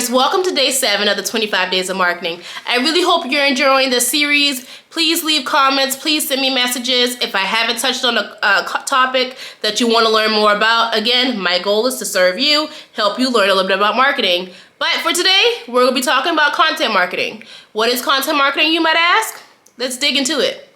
marketers, welcome to day 7 of the 25 days of marketing. I really hope you're enjoying this series. Please leave comments, please send me messages if I haven't touched on a topic that you want to learn more about. Again, my goal is to serve you, help you learn a little bit about marketing. But for today, we're going to be talking about content marketing. What is content marketing, you might ask? Let's dig into it.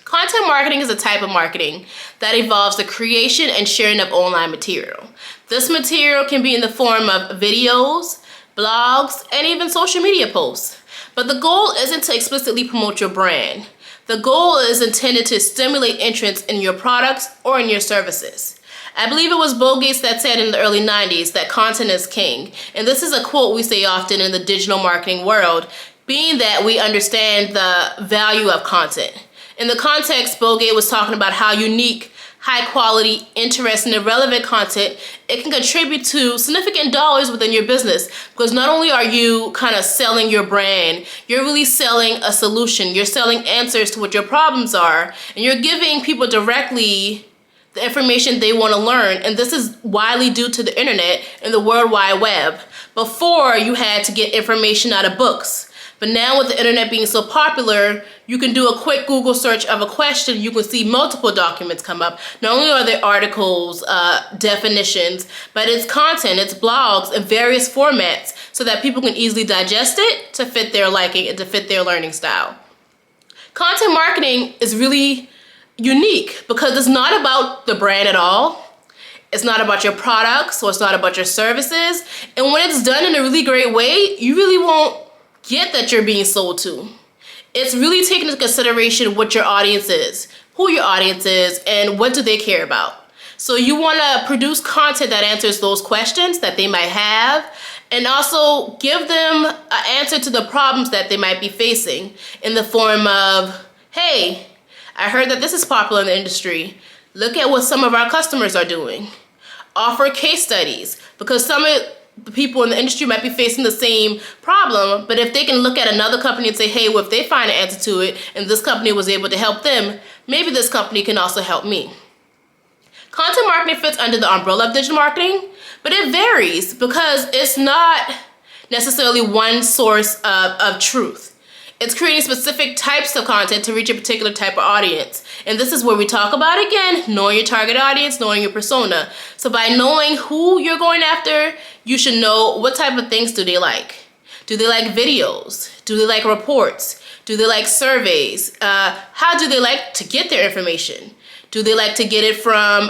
Content marketing is a type of marketing that involves the creation and sharing of online material. This material can be in the form of videos, blogs, and even social media posts. But the goal isn't to explicitly promote your brand. The goal is intended to stimulate interest in your products or in your services. I believe it was Bill Gates that said in the early 90s that content is king. And this is a quote we say often in the digital marketing world, being that we understand the value of content. In the context, Bill Gates was talking about how unique, high quality, interesting, and relevant content, it can contribute to significant dollars within your business. Because not only are you kind of selling your brand, you're really selling a solution. You're selling answers to what your problems are. And you're giving people directly the information they want to learn. And this is widely due to the internet and the World Wide Web. Before, you had to get information out of books. But now with the internet being so popular, you can do a quick Google search of a question. You can see multiple documents come up. Not only are there articles, definitions, but it's content, it's blogs in various formats so that people can easily digest it to fit their liking and to fit their learning style. Content marketing is really unique because it's not about the brand at all. It's not about your products, or it's not about your services. And when it's done in a really great way, you really won't get that you're being sold to. It's really taking into consideration what your audience is, who your audience is, and what do they care about. So you want to produce content that answers those questions that they might have, and also give them an answer to the problems that they might be facing in the form of, hey, I heard that this is popular in the industry. Look at what some of our customers are doing. Offer case studies, because some of the people in the industry might be facing the same problem, but if they can look at another company and say, hey, well, if they find an answer to it and this company was able to help them, maybe this company can also help me. Content marketing fits under the umbrella of digital marketing, but it varies because it's not necessarily one source of truth. It's creating specific types of content to reach a particular type of audience. And this is where we talk about, again, knowing your target audience, knowing your persona. So by knowing who you're going after, you should know what type of things do they like. Do they like videos? Do they like reports? Do they like surveys? How do they like to get their information? Do they like to get it from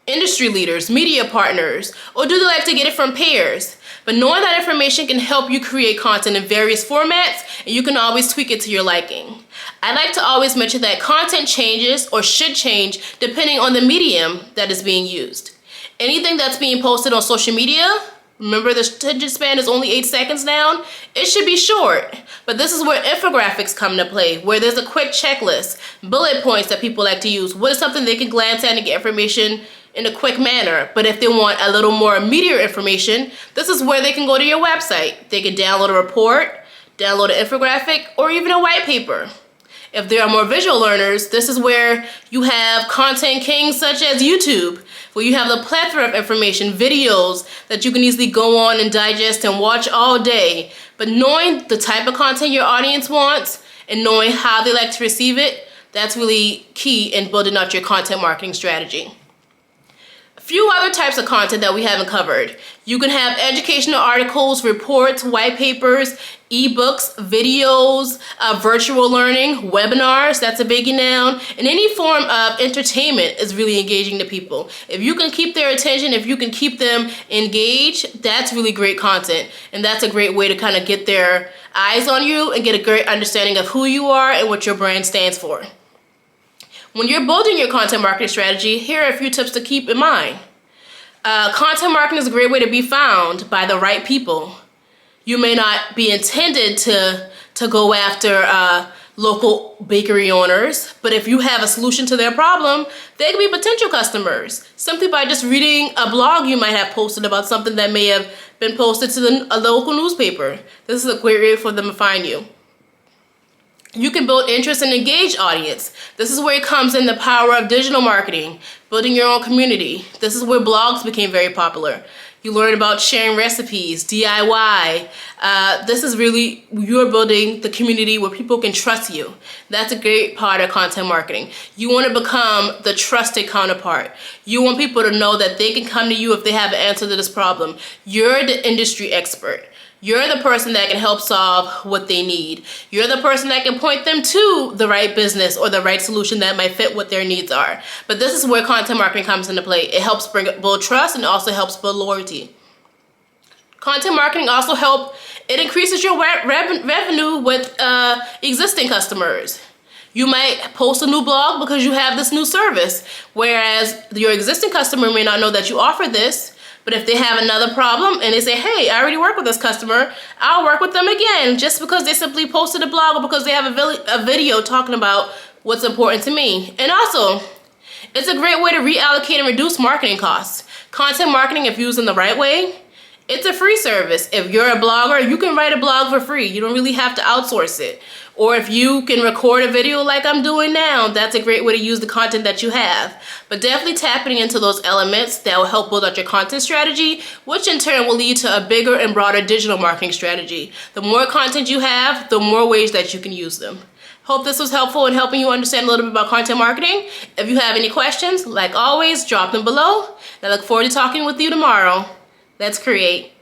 industry leaders, media partners, or do they like to get it from peers? But knowing that information can help you create content in various formats, and you can always tweak it to your liking. I like to always mention that content changes or should change depending on the medium that is being used. Anything that's being posted on social media, remember the attention span is only 8 seconds now, it should be short. But this is where infographics come into play, where there's a quick checklist, bullet points that people like to use. What is something they can glance at and get information in a quick manner? But if they want a little more meatier information, this is where they can go to your website. They can download a report, download an infographic, or even a white paper. If there are more visual learners, this is where you have content kings such as YouTube, where you have the plethora of information, videos that you can easily go on and digest and watch all day. But knowing the type of content your audience wants and knowing how they like to receive it, that's really key in building out your content marketing strategy. A few other types of content that we haven't covered. You can have educational articles, reports, white papers, ebooks, videos, virtual learning, webinars, that's a biggie now, and any form of entertainment is really engaging to people. If you can keep their attention, if you can keep them engaged, that's really great content, and that's a great way to kind of get their eyes on you and get a great understanding of who you are and what your brand stands for. When you're building your content marketing strategy, here are a few tips to keep in mind. Content marketing is a great way to be found by the right people. You may not be intended to go after local bakery owners, but if you have a solution to their problem, they can be potential customers simply by just reading a blog you might have posted about something that may have been posted to a local newspaper. This is a great way for them to find you. You can build interest and engage audience. This is where it comes in the power of digital marketing, building your own community. This is where blogs became very popular. You learn about sharing recipes, DIY. This is really, you're building the community where people can trust you. That's a great part of content marketing. You want to become the trusted counterpart. You want people to know that they can come to you if they have an answer to this problem. You're the industry expert. You're the person that can help solve what they need. You're the person that can point them to the right business or the right solution that might fit what their needs are. But this is where content marketing comes into play. It helps build trust and also helps build loyalty. Content marketing also it increases your revenue with existing customers. You might post a new blog because you have this new service, whereas your existing customer may not know that you offer this. But if they have another problem and they say, hey, I already work with this customer, I'll work with them again, just because they simply posted a blog or because they have a video talking about what's important to me. And also, it's a great way to reallocate and reduce marketing costs. Content marketing, if used in the right way, it's a free service. If you're a blogger, you can write a blog for free. You don't really have to outsource it. Or if you can record a video like I'm doing now, that's a great way to use the content that you have. But definitely tapping into those elements that will help build out your content strategy, which in turn will lead to a bigger and broader digital marketing strategy. The more content you have, the more ways that you can use them. Hope this was helpful in helping you understand a little bit about content marketing. If you have any questions, like always, drop them below. I look forward to talking with you tomorrow. Let's create.